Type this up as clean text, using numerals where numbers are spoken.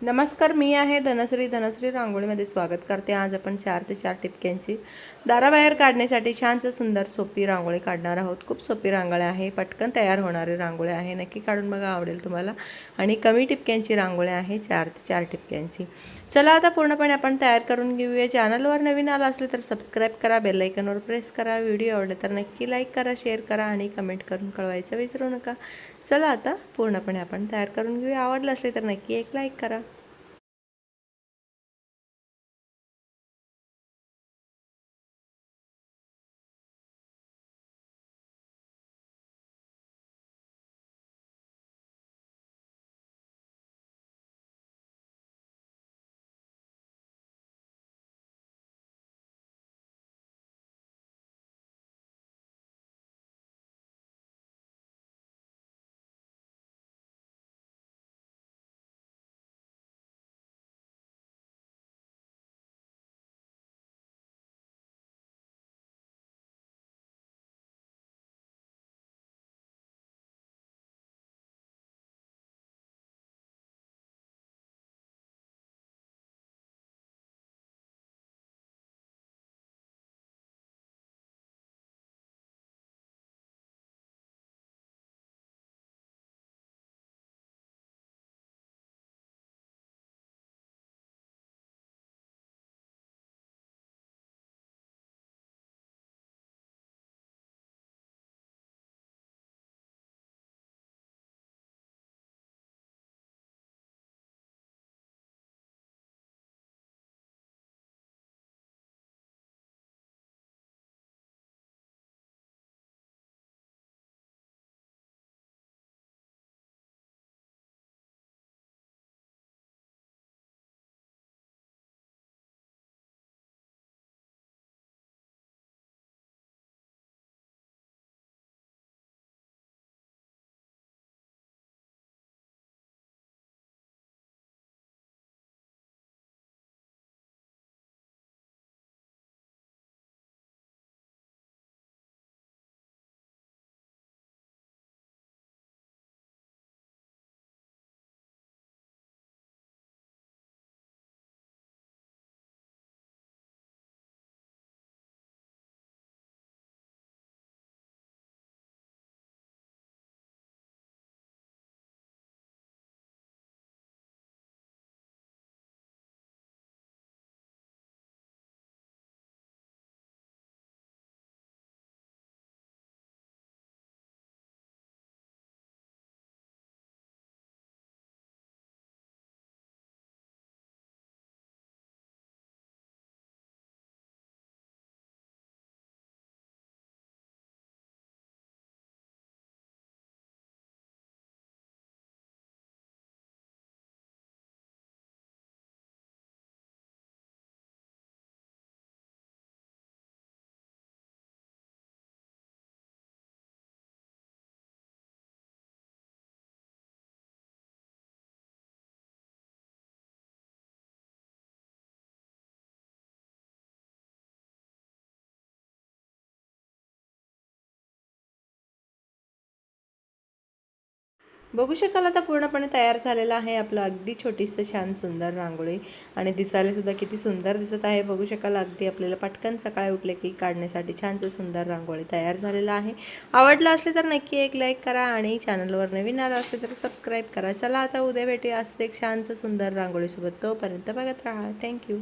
नमस्कार, मी आहे धनश्री रांगोळीमध्ये स्वागत करते। आज आपण 4 ते 4 टिपक्यांची दाराबाहेर काढण्यासाठी छानच सुंदर सोपी रांगोळी काढणार आहोत। खूप सोपी रांगोळी आहे, पटकन तयार होणारी रांगोळी आहे। नक्की काढून बघा, आवडेल तुम्हाला। आणि कमी टिपक्यांची रांगोळी आहे, 4 ते 4 टिपक्यांची। चला आता पूर्णपणे आपण तयार करून घेऊया। चॅनलवर नवीन आला असले तर सबस्क्राइब करा, बेल आयकॉनवर प्रेस करा। व्हिडिओ आवडले तर नक्की लाईक करा, शेअर करा आणि कमेंट करून कळवायचं विसरू नका। चला आता पूर्णपणे आपण तयार करून घेऊया। आवडलं असले तर नक्की एक लाईक करा। बघू शकाल आता पूर्णपणे तयार झालेला आहे आपलं अगदी छोटीसं छान सुंदर रांगोळी। आणि दिसायला सुद्धा किती सुंदर दिसत आहे। बघू शकाल अगदी आपल्याला पटकन सकाळी उठले की काढण्यासाठी छानसं सुंदर रांगोळी तयार झालेला आहे। आवडलं असले तर नक्की एक लाईक करा आणि चॅनलवर नवीन आला असले तर सबस्क्राइब करा। चला आता उद्या भेटूया असंच एक छानसं सुंदर रांगोळीसोबत। तोपर्यंत बघत राहा। थँक्यू।